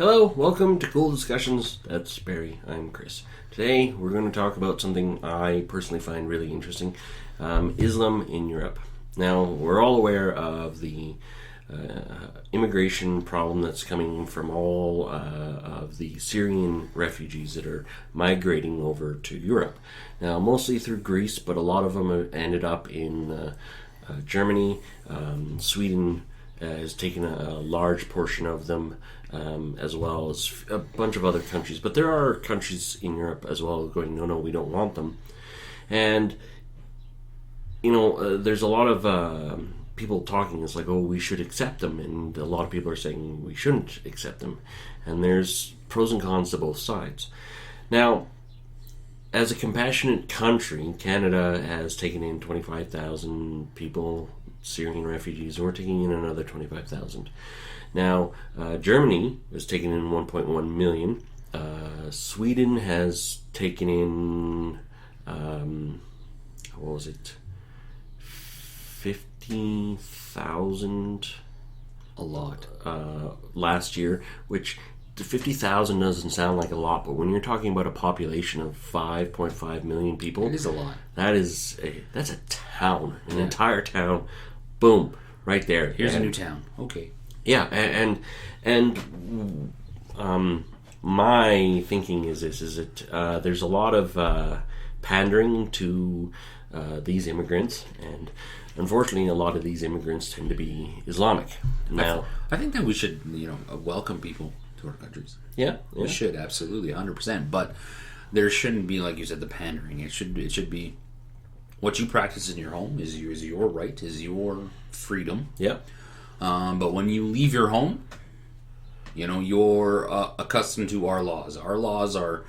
Hello, welcome to Coull Discussions. That's Barry. I'm Chris. Today we're going to talk about something I personally find really interesting: Islam in Europe. Now we're all aware of the immigration problem that's coming from all of the Syrian refugees that are migrating over to Europe. Now, mostly through Greece, but a lot of them have ended up in Germany. Sweden has taken a large portion of them, as well as a bunch of other countries. But there are countries in Europe as well going, no, we don't want them. And, there's a lot of people talking, it's like, oh, we should accept them. And a lot of people are saying we shouldn't accept them. And there's pros and cons to both sides. Now, as a compassionate country, Canada has taken in 25,000 people, Syrian refugees, and we're taking in another 25,000. Now, Germany has taken in 1.1 million. Sweden has taken in, 50,000? A lot. Last year, which 50,000 doesn't sound like a lot, but when you're talking about a population of 5.5 million people, It is a lot. that's a town, an entire town. Boom, right there. Here's a new town. Okay. Yeah, and my thinking is this: is that there's a lot of pandering to these immigrants, and unfortunately, a lot of these immigrants tend to be Islamic. Now, I think that we should, welcome people to our countries. yeah. We should, absolutely, 100%. But there shouldn't be, like you said, the pandering. It should be what you practice in your home is your right, is your freedom. Yeah. But when you leave your home, you're accustomed to our laws. Our laws are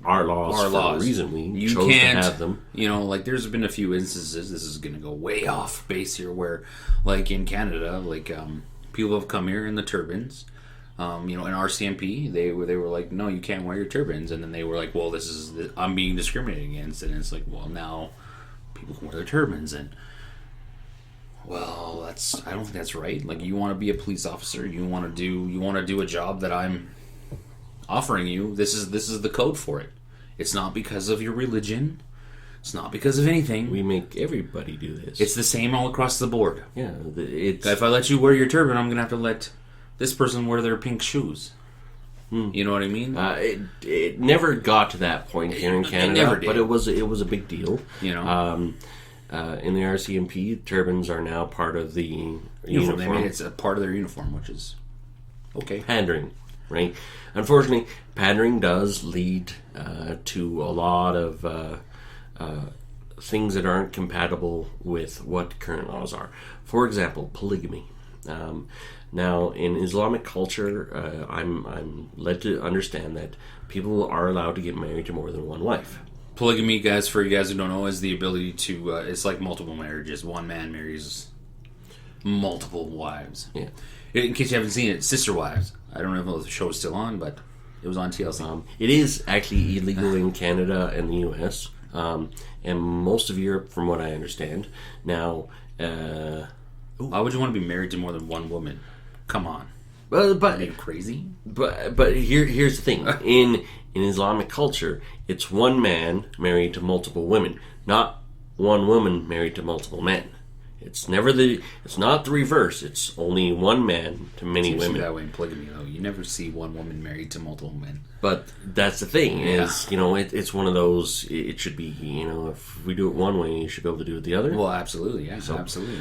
Our laws for a reason. We chose to have them. There's been a few instances, this is going to go way off base here, where, like in Canada, people have come here in the turbans. In RCMP, they were like, no, you can't wear your turbans. And then they were like, well, I'm being discriminated against. And it's like, well, now people can wear their turbans. And, well, I don't think that's right. Like, you want to be a police officer, you want to do a job that I'm offering you. This is the code for it. It's not because of your religion. It's not because of anything. We make everybody do this. It's the same all across the board. Yeah. If I let you wear your turban, I'm going to have to let this person wear their pink shoes. You know what I mean? It never got to that point here in Canada. It never did. But it was a big deal. In the RCMP, turbans are now part of the uniform. I mean, it's a part of their uniform, which is okay. Pandering, right? Unfortunately, pandering does lead to a lot of things that aren't compatible with what current laws are. For example, polygamy. Now, in Islamic culture, I'm led to understand that people are allowed to get married to more than one wife. Polygamy, guys, for you guys who don't know, is the ability to, it's like multiple marriages. One man marries multiple wives. Yeah. In case you haven't seen it, Sister Wives. I don't know if the show is still on, but it was on TLC. It is actually illegal in Canada and the US, and most of Europe, from what I understand. Now, why would you want to be married to more than one woman? Come on. but Are you crazy? But here's the thing: in Islamic culture, it's one man married to multiple women, not one woman married to multiple men. It's not the reverse. It's only one man to many Seems women. that way in polygamy, though. You never see one woman married to multiple men. But that's the thing is, it's one of those. It should be, if we do it one way, you should be able to do it the other. Well, absolutely, yeah, absolutely.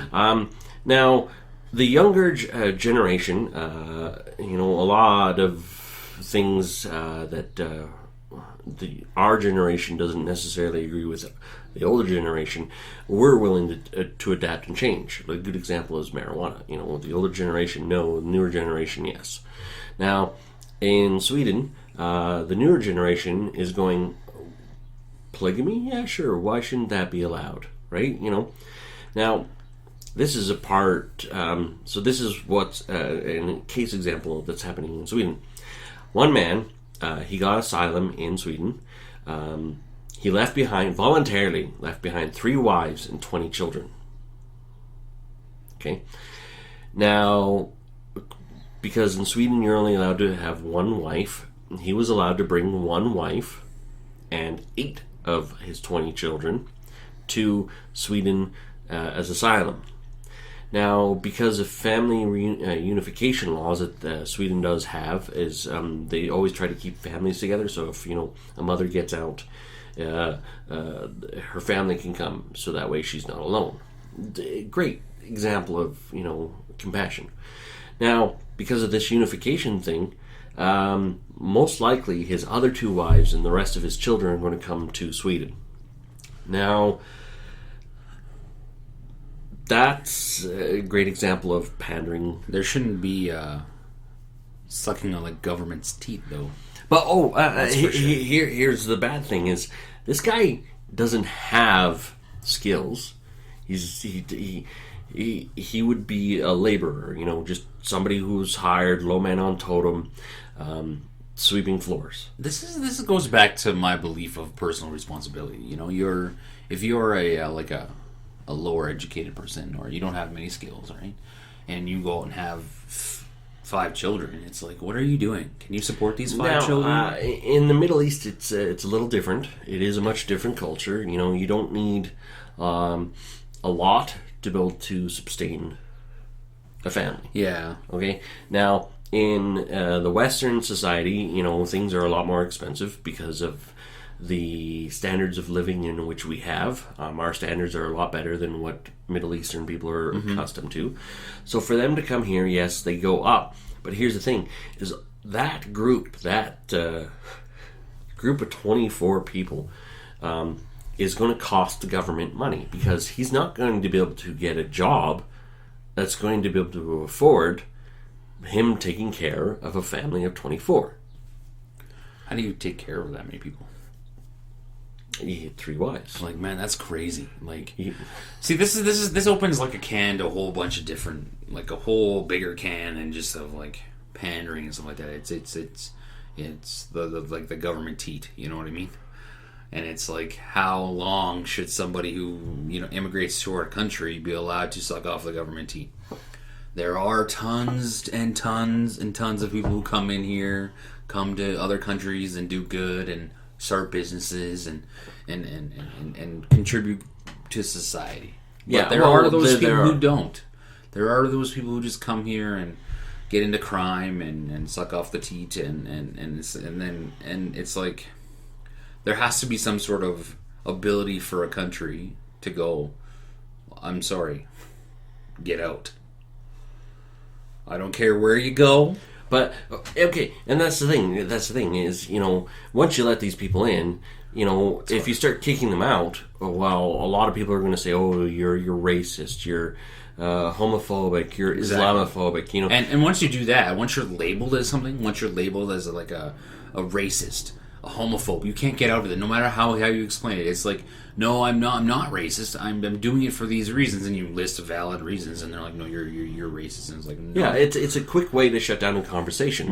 Now, the younger generation, a lot of things that our generation doesn't necessarily agree with the older generation, we're willing to adapt and change. A good example is marijuana. The older generation, no. The newer generation, yes. Now, in Sweden, the newer generation is going, polygamy? Yeah, sure. Why shouldn't that be allowed? Right? Now, this is a part, so this is what's a case example that's happening in Sweden. One man, he got asylum in Sweden. He voluntarily left behind 3 wives and 20 children. Okay. Now, because in Sweden you're only allowed to have one wife. He was allowed to bring one wife and 8 of his 20 children to Sweden as asylum. Now, because of family unification laws that Sweden does have, is they always try to keep families together. So if a mother gets out, her family can come, so that way she's not alone. Great example of compassion. Now, because of this unification thing, most likely his other 2 wives and the rest of his children are going to come to Sweden. Now, that's a great example of pandering. There shouldn't be sucking on the government's teeth, though. But here's the bad thing: is this guy doesn't have skills. He would be a laborer, just somebody who's hired, low man on totem, sweeping floors. This goes back to my belief of personal responsibility. If you're a lower educated person, or you don't have many skills, right, and you go out and have 5 children, it's like, what are you doing? Can you support these 5 children? In the Middle East, it's a little different. It is a much different culture. You don't need a lot to be able to sustain a family. Yeah. Okay. Now, in the Western society, things are a lot more expensive because of the standards of living in which we have. Our standards are a lot better than what Middle Eastern people are accustomed to. So for them to come here, yes, they go up. But here's the thing: is that group of 24 people is going to cost the government money, because he's not going to be able to get a job that's going to be able to afford him taking care of a family of 24. How do you take care of that many people? He had 3 wives. Like, man, that's crazy. See, this opens like a can to a whole bunch of different, like a whole bigger can, and just of like pandering and stuff like that. It's the government teat. You know what I mean? And it's like, how long should somebody who immigrates to our country be allowed to suck off the government teat? There are tons and tons and tons of people who come in here, come to other countries and do good and start businesses and contribute to society. But there are those people who don't. There are those people who just come here and get into crime and suck off the teat, and it's like, there has to be some sort of ability for a country to go, I'm sorry, get out. I don't care where you go. But okay, and that's the thing. That's the thing is, once you let these people in, if you start kicking them out, well, a lot of people are going to say, "Oh, you're racist, you're homophobic, you're Islamophobic." And once you do that, once you're labeled as something, once you're labeled as a racist, a homophobe, you can't get out of it. No matter how you explain it, it's like, no, I'm not racist. I'm doing it for these reasons, and you list valid reasons, and they're like, no, you're racist, and it's like, no. Yeah, it's a quick way to shut down a conversation,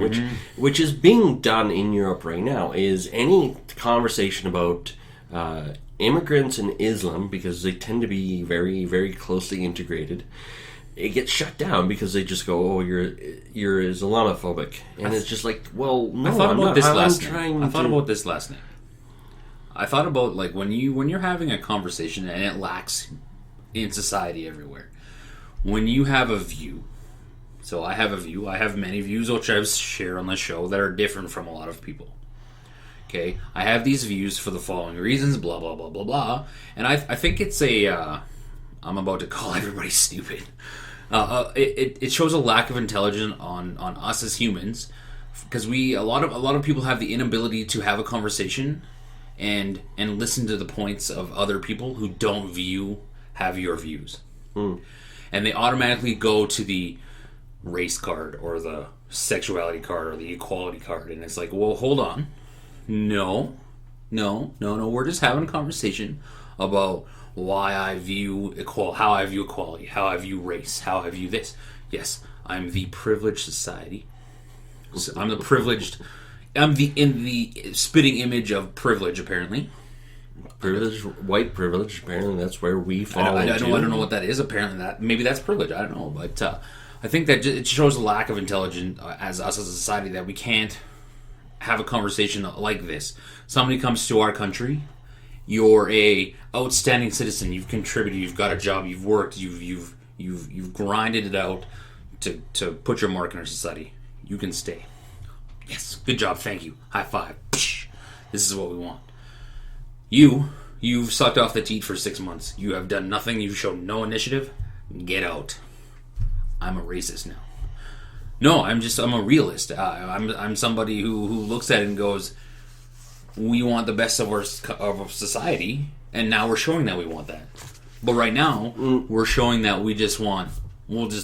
which is being done in Europe right now. Is any conversation about immigrants and Islam, because they tend to be very, very closely integrated, it gets shut down because they just go, "Oh, you're Islamophobic," and it's just like, well, no, I thought about this last night. I thought about, like, when you're having a conversation and it lacks in society everywhere. When you have a view, so I have a view, I have many views which I've shared on the show that are different from a lot of people. Okay, I have these views for the following reasons, blah blah blah blah blah, and I think it's I'm about to call everybody stupid. It shows a lack of intelligence on us as humans, because a lot of people have the inability to have a conversation and listen to the points of other people who don't have your views. And they automatically go to the race card or the sexuality card or the equality card, and it's like, well, hold on, no, we're just having a conversation about why I view how I view equality, how I view race, how I view this. Yes, I'm the privileged society. So I'm in the spitting image of privilege, apparently. White privilege. Apparently, that's where we fall. I don't know what that is. Apparently, maybe that's privilege. I don't know, but I think that it shows a lack of intelligence as us as a society that we can't have a conversation like this. Somebody comes to our country, you're a outstanding citizen, you've contributed, you've got a job, you've worked, you've grinded it out to put your mark in our society. You can stay. Yes, good job, thank you. High five. Psh, this is what we want. You've sucked off the teat for 6 months. You have done nothing. You've shown no initiative. Get out. I'm a racist now. No, I'm a realist. I'm somebody who looks at it and goes, we want the best of our society, and now we're showing that we want that. But right now, we're showing that we'll just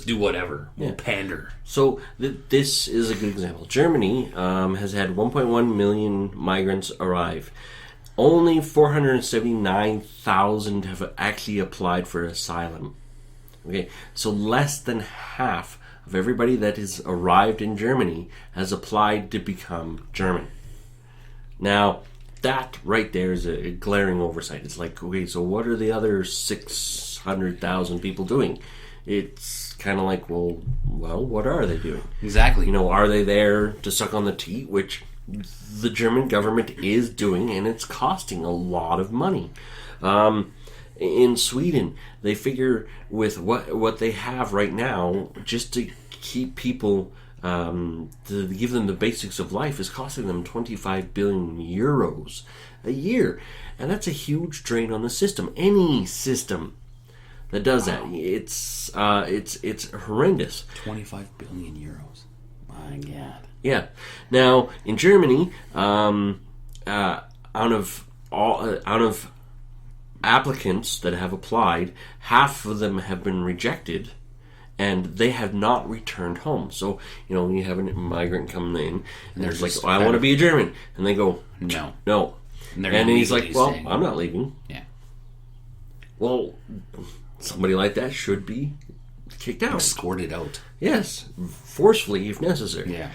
do whatever. We'll pander. So this is a good example. Germany has had 1.1 million migrants arrive. Only 479,000 have actually applied for asylum. Okay, so less than half of everybody that has arrived in Germany has applied to become German. Now, that right there is a glaring oversight. It's like, okay, so what are the other 600,000 people doing? It's kind of like, well, what are they doing? Exactly. Are they there to suck on the teat, which the German government is doing, and it's costing a lot of money. In Sweden, they figure with what they have right now, just to keep people, to give them the basics of life, is costing them 25 billion euros a year, and that's a huge drain on the system. Any system that does that, it's horrendous. 25 billion euros. My God. Yeah. Now in Germany, out of applicants that have applied, half of them have been rejected, and they have not returned home. So when you have a migrant coming in, and they're like, I want to be a German, and they go, no, and he's like, well, I'm not leaving. Yeah. Well, somebody like that should be kicked out, escorted out. Yes, forcefully if necessary. Yeah.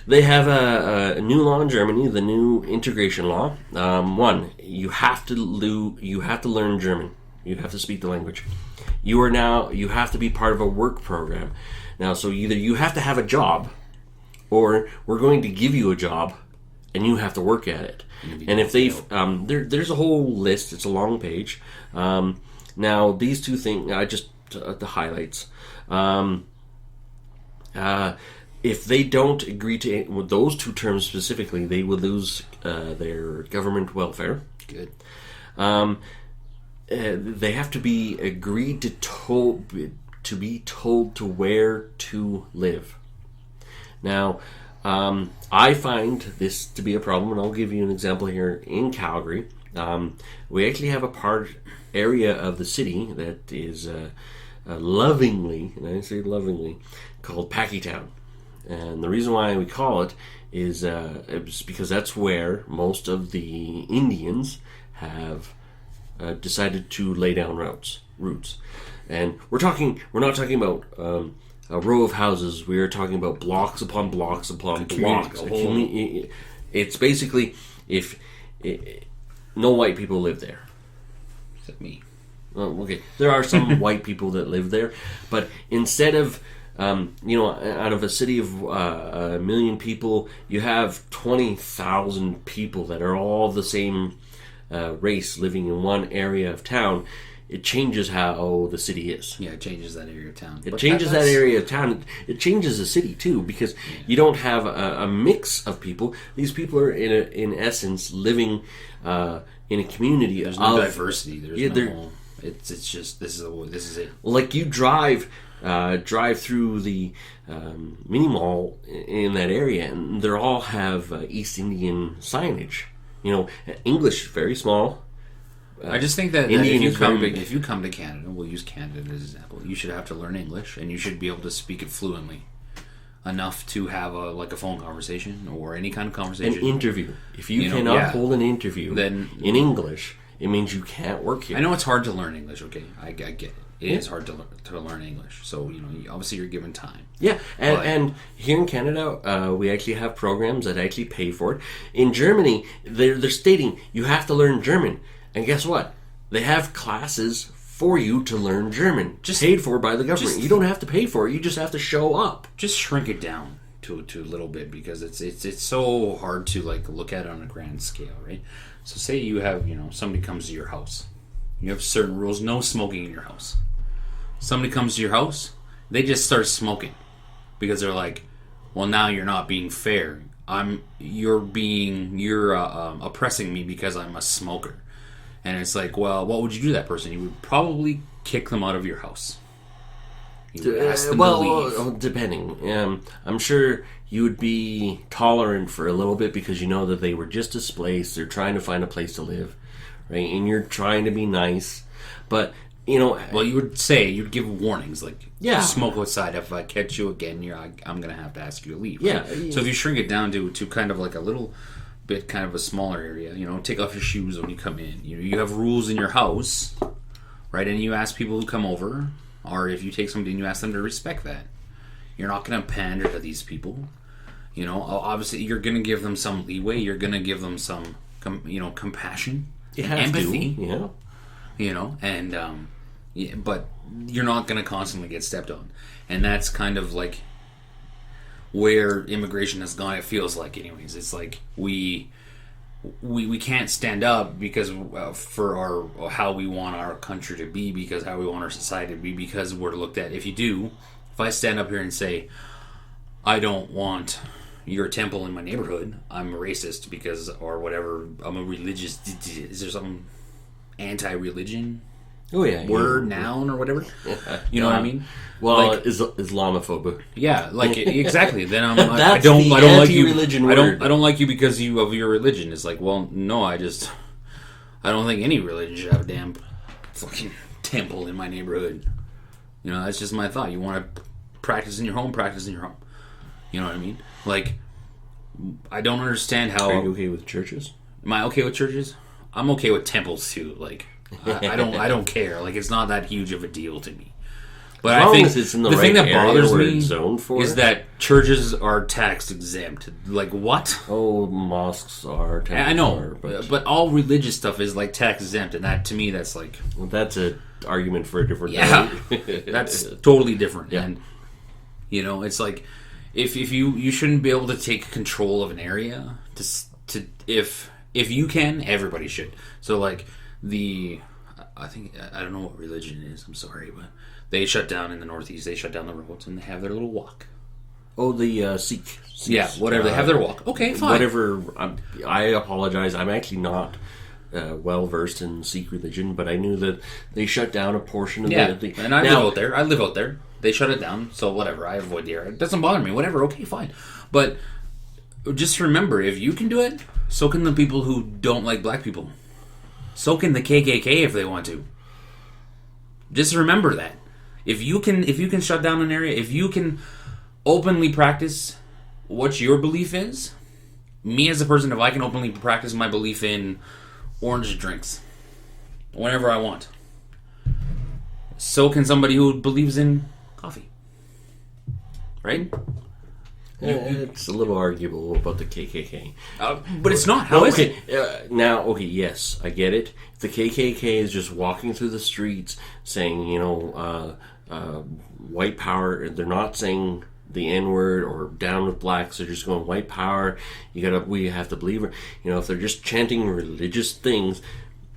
They have a new law in Germany, the new integration law. One, you have to learn German. You have to speak the language. You have to be part of a work program. Now, so either you have to have a job, or we're going to give you a job, and you have to work at it. And if there's a whole list. It's a long page. Now, these two things, the highlights. If they don't agree to with those two terms specifically, they will lose their government welfare. Good. They have to be agreed to be told to where to live. Now, I find this to be a problem, and I'll give you an example here in Calgary. We actually have a area of the city that is lovingly, and I say lovingly, called Packytown. And the reason why we call it is because that's where most of the Indians have decided to lay down roots. And we're not talking about a row of houses. We are talking about blocks upon blocks upon blocks. It's basically no white people live there. Except me. Well, okay, there are some white people that live there, but instead of out of a city of 1 million people, you have 20,000 people that are all the same race living in one area of town. It changes how the city is. Yeah, it changes that area of town. It changes that area of town. It changes the city too, because you don't have a mix of people. These people are in essence living in a community. There's no diversity. It's just this is it. Like you drive through the mini mall in that area, and they all have East Indian signage. English very small. I just think that Indian if you come to Canada, we'll use Canada as an example. You should have to learn English, and you should be able to speak it fluently, enough to have a phone conversation or any kind of conversation. An interview. If you cannot hold an interview then in English, it means you can't work here. I know it's hard to learn English. Okay, I get it. It is hard to learn English. So obviously you're given time. Yeah, and here in Canada, we actually have programs that actually pay for it. In Germany, they're stating you have to learn German, and guess what? They have classes for you to learn German, just paid for by the government. You don't have to pay for it. You just have to show up. Just shrink it down to a little bit, because it's so hard to like look at it on a grand scale, right? So say you have, somebody comes to your house. You have certain rules: no smoking in your house. Somebody comes to your house, they just start smoking because they're like, well, now you're not being fair. You're oppressing me because I'm a smoker. And it's like, well, what would you do to that person? You would probably kick them out of your house. You would ask them to leave. Depending. I'm sure you would be tolerant for a little bit because you know that they were just displaced. They're trying to find a place to live, right? And you're trying to be nice. But, well, you'd give warnings, like, yeah, smoke outside. If I catch you again, I'm going to have to ask you to leave. Yeah. Right? So if you shrink it down to kind of like a little bit, kind of a smaller area, take off your shoes when you come in. You have rules in your house, right? And you ask people who come over, or if you take somebody and you ask them to respect that. You're not going to pander to these people. Obviously you're going to give them some leeway. You're going to give them some, compassion, and empathy. But you're not going to constantly get stepped on. And that's kind of like where immigration has gone, it feels like, anyways. It's like we can't stand up because for how we want our country to be, because how we want our society to be, because we're looked at. If I stand up here and say, I don't want your temple in my neighborhood, I'm a racist because, or whatever, I'm a religious, is there some anti-religion word, noun, or whatever? You know what I mean? Well, like, Islamophobic. Yeah, like, exactly. Then I don't like you. I don't like you because of your religion. It's like, well, no, I don't think any religion should have a damn fucking temple in my neighborhood. That's just my thought. You want to practice in your home, practice in your home. You know what I mean? Like, I don't understand how. Are you okay with churches? Am I okay with churches? I'm okay with temples too. Like, I don't care. Like, it's not that huge of a deal to me. But I think the thing that bothers me is that churches are tax exempt. Like, what? Oh, mosques are tax exempt. I know, but all religious stuff is like tax exempt, and that, to me, that's like, well, that's an argument for a different day. That's totally different. Yeah. And it's like, if you shouldn't be able to take control of an area if you can, everybody should. So like I don't know what religion it is. I'm sorry, but they shut down in the Northeast. They shut down the roads and they have their little walk. Oh, the Sikhs. Yeah, whatever. They have their walk. Okay, fine. Whatever. I apologize. I'm actually not well versed in Sikh religion, but I knew that they shut down a portion of the. And I live out there. They shut it down, so whatever. I avoid the area. It doesn't bother me. Whatever. Okay, fine. But just remember, if you can do it, so can the people who don't like black people. So can the KKK if they want to. Just remember that. If you can shut down an area, if you can openly practice what your belief is, me as a person, if I can openly practice my belief in orange drinks whenever I want, so can somebody who believes in coffee. Right? It's a little arguable about the KKK. But it's not. How is it? Yes, I get it. If the KKK is just walking through the streets saying, white power, they're not saying the N-word or down with blacks, they're just going white power, we have to believe it. If they're just chanting religious things,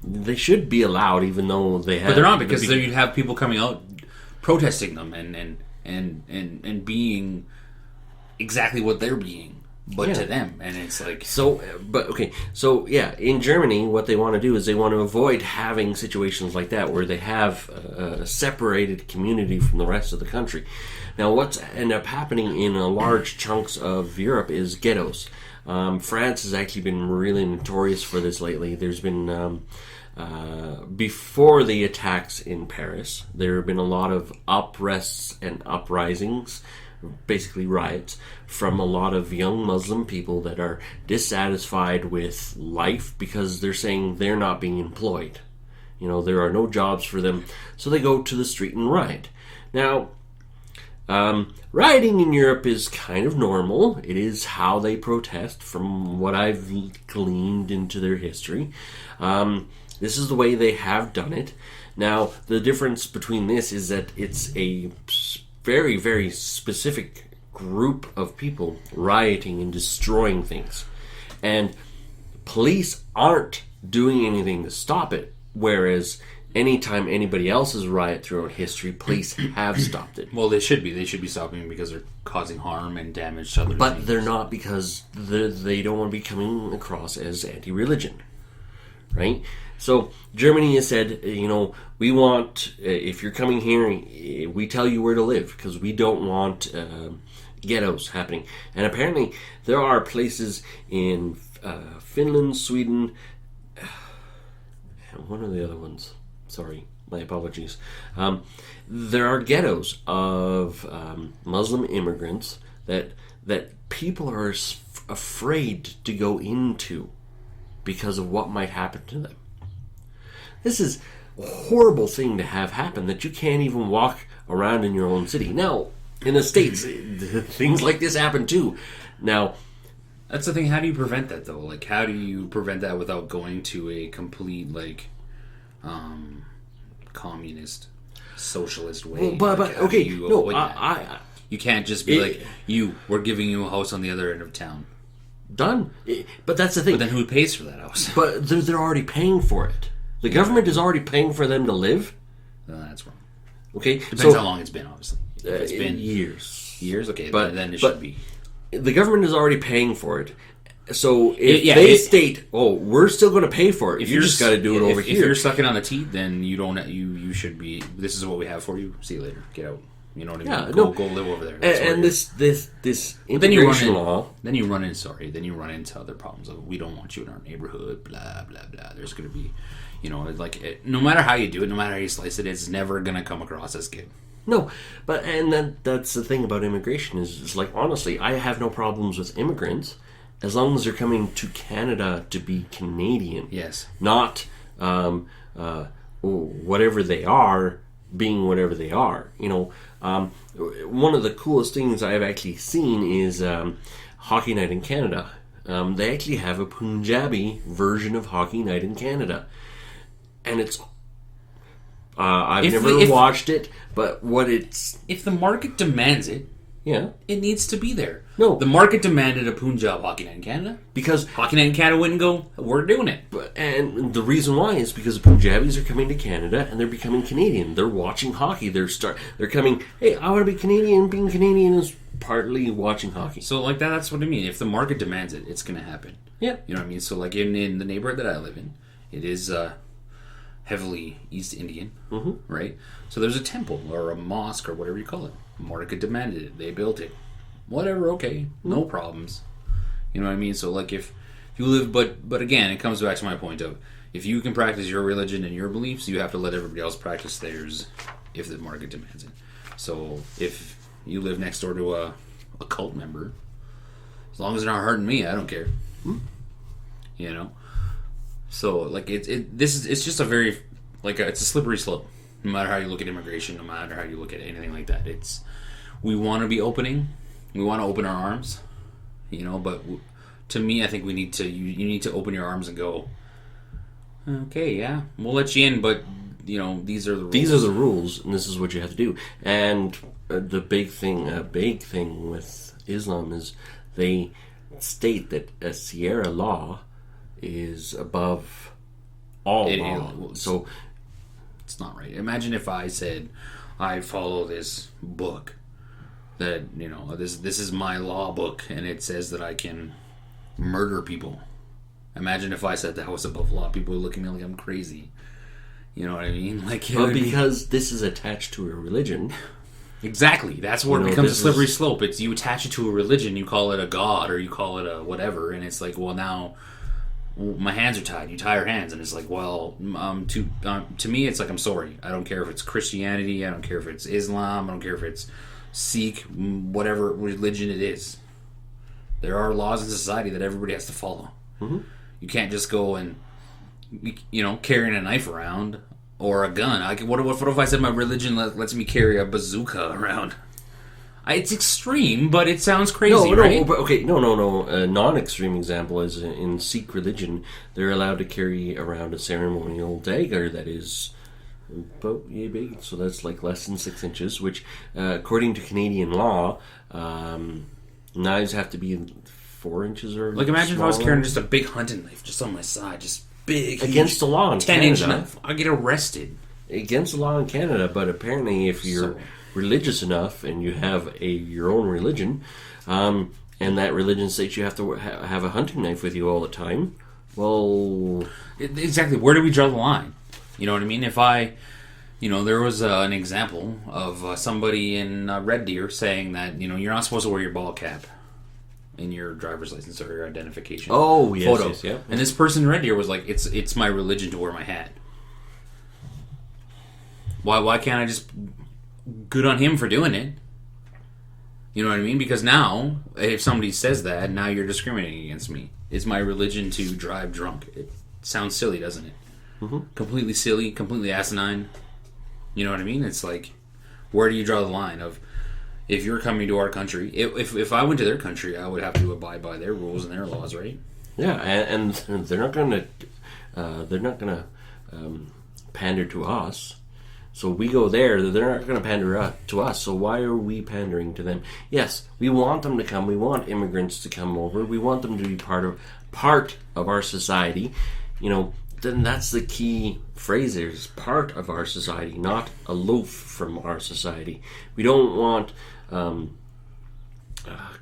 they should be allowed, even though they have. But they're not, because then you'd have people coming out protesting them and being exactly what they're being, but to them, and it's like in Germany, what they want to do is they want to avoid having situations like that where they have a separated community from the rest of the country. Now, what's ended up happening in large chunks of Europe is ghettos. France has actually been really notorious for this lately. There's been before the attacks in Paris, there have been a lot of uprests and uprisings, basically riots, from a lot of young Muslim people that are dissatisfied with life because they're saying they're not being employed. There are no jobs for them, so they go to the street and riot. Now, rioting in Europe is kind of normal. It is how they protest, from what I've gleaned into their history. This is the way they have done it. Now, the difference between this is that it's a very, very specific group of people rioting and destroying things. And police aren't doing anything to stop it, whereas anytime anybody else's riot throughout history, police have stopped it. Well, they should be. They should be stopping it because they're causing harm and damage to other But things. they're not, because they don't want to be coming across as anti-religion, right? So Germany has said, we want, if you're coming here, we tell you where to live, because we don't want ghettos happening. And apparently there are places in Finland, Sweden, and one of the other ones. Sorry, my apologies. There are ghettos of Muslim immigrants that people are afraid to go into because of what might happen to them. This is a horrible thing to have happen, that you can't even walk around in your own city. Now, in the States, things like this happen too. Now, that's the thing. How do you prevent that, though? Like, how do you prevent that without going to a complete, communist, socialist way? But okay, no, you can't just be we're giving you a house on the other end of town. Done. But that's the thing. But then who pays for that house? But they're already paying for it. The government is already paying for them to live. No, that's wrong. Okay, depends how long it's been, obviously. If it's been years. Years, okay, but then it should be. The government is already paying for it. So if they state, we're still going to pay for it, if you just got to do it over here. If you're sucking on the teat, then you don't. You should be. This is what we have for you. See you later. Get out. You know what I mean? Go live over there. And this immigration law. Then you run into other problems of, we don't want you in our neighborhood. Blah blah blah. There's going to be, no matter how you do it, no matter how you slice it, it's never going to come across as good. No, but that's the thing about immigration is honestly, I have no problems with immigrants as long as they're coming to Canada to be Canadian. Yes. Not whatever they are, being whatever they are. One of the coolest things I've actually seen is Hockey Night in Canada. They actually have a Punjabi version of Hockey Night in Canada. And it's... I've never watched it, but if the market demands it, yeah, it needs to be there. No, the market demanded a Punjab Hockey Night in Canada because Hockey Night in Canada wouldn't go. We're doing it, and the reason why is because the Punjabis are coming to Canada and they're becoming Canadian. They're watching hockey. They're coming. Hey, I want to be Canadian. Being Canadian is partly watching hockey. So that's what I mean. If the market demands it, it's going to happen. Yeah, you know what I mean. So in the neighborhood that I live in, it is heavily East Indian, right? So there's a temple or a mosque or whatever you call it. Market demanded it. They built it. Whatever, okay. No problems. You know what I mean? So if you live, but again, it comes back to my point of, if you can practice your religion and your beliefs, you have to let everybody else practice theirs if the market demands it. So if you live next door to a cult member, as long as they're not hurting me, I don't care. So it's just a very it's a slippery slope. No matter how you look at immigration, no matter how you look at anything like that, we want to be opening, we want to open our arms, But to me, I think we need to. You need to open your arms and go, okay, yeah, we'll let you in, but these are the rules. These are the rules, and this is what you have to do. And the big thing with Islam is they state that a Sharia law is above all law. So it's not right. Imagine if I said, I follow this book that, this is my law book, and it says that I can murder people. Imagine if I said that was above law. People would look at me like I'm crazy. You know what I mean? But because this is attached to a religion. Exactly. That's where it becomes a slippery slope. It's you attach it to a religion, you call it a god, or you call it a whatever, and it's now my hands are tied. You tie your hands, and it's to me, it's I'm sorry. I don't care if it's Christianity. I don't care if it's Islam. I don't care if it's Sikh, whatever religion it is. There are laws in society that everybody has to follow. Mm-hmm. You can't just go and carrying a knife around or a gun. What if I said my religion lets me carry a bazooka around? It's extreme, but it sounds crazy, right? But okay, no. A non-extreme example is in Sikh religion, they're allowed to carry around a ceremonial dagger that is about yay big. So that's like less than 6 inches, which, according to Canadian law, knives have to be 4 inches or Like, imagine if I was smaller. carrying just a big hunting knife just on my side, just big, Against huge, the law in 10-inch Canada. knife. I'd get arrested. Against the law in Canada, but apparently if you're So- religious enough and you have your own religion, and that religion states you have to have a hunting knife with you all the time, well, Exactly. Where do we draw the line? You know what I mean? If I, there was an example of somebody in Red Deer saying that, you're not supposed to wear your ball cap in your driver's license or your identification yes, photo. yes, yeah. And this person in Red Deer was like, it's my religion to wear my hat. Why can't I just... Good on him for doing it. You know what I mean? Because now, if somebody says that, now you're discriminating against me. It's my religion to drive drunk. It sounds silly, doesn't it? Mm-hmm. Completely silly, completely asinine. You know what I mean? It's like, where do you draw the line of, if you're coming to our country, if I went to their country, I would have to abide by their rules and their laws, right? Yeah, and they're not going to pander to us. So we go there, they're not going to pander to us. So why are we pandering to them? Yes, we want them to come. We want immigrants to come over. We want them to be part of our society. Then that's the key phrase. Is part of our society, not aloof from our society. We don't want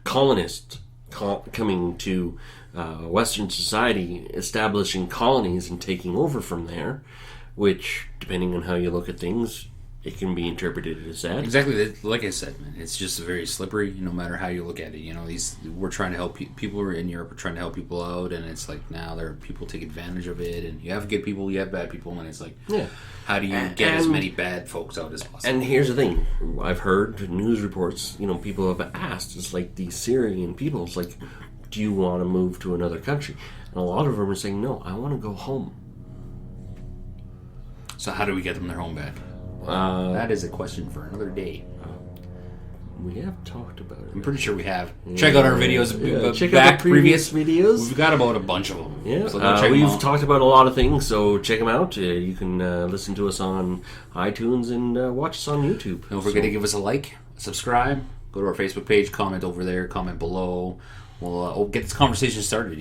colonists coming to Western society, establishing colonies and taking over from there, which, depending on how you look at things, it can be interpreted as that. Exactly. Like I said, man, it's just very slippery, no matter how you look at it. We're trying to help people in Europe are trying to help people out, and it's like now there are people take advantage of it, and you have good people, you have bad people, and it's like, how do you get as many bad folks out as possible? And here's the thing. I've heard news reports, people have asked, it's like the Syrian people, it's like, do you want to move to another country? And a lot of them are saying, no, I want to go home. So how do we get them their home back? That is a question for another day. We have talked about it. I'm pretty sure we have. Check out our videos. Check out the previous videos. We've got about a bunch of them. Yeah, So go check them we've out. talked about a lot of things, so check them out. You can listen to us on iTunes and watch us on YouTube. Don't forget to give us a like, subscribe, go to our Facebook page, comment over there, comment below. We'll get this conversation started.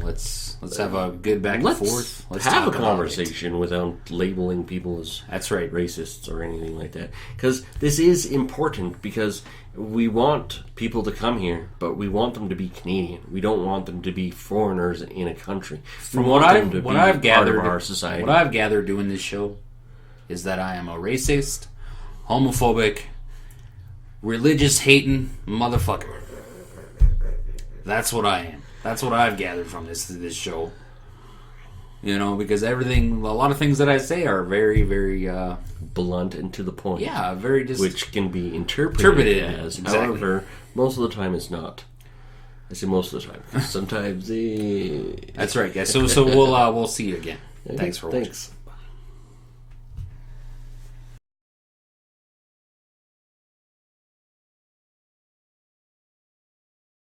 Let's have a good back and forth. Let's have talk a about conversation without labeling people as That's right. racists or anything like that. Because this is important. Because we want people to come here, but we want them to be Canadian. We don't want them to be foreigners in a country. From what I've gathered, part of our society. what I've gathered doing this show is that I am a racist, homophobic, religious hating motherfucker. That's what I am. That's what I've gathered from this show. Because a lot of things that I say are very, very, blunt and to the point. very just... Which can be interpreted as. exactly. However, most of the time it's not. I say most of the time. Sometimes That's right, guys. So we'll see you again. Thanks for watching. Thanks.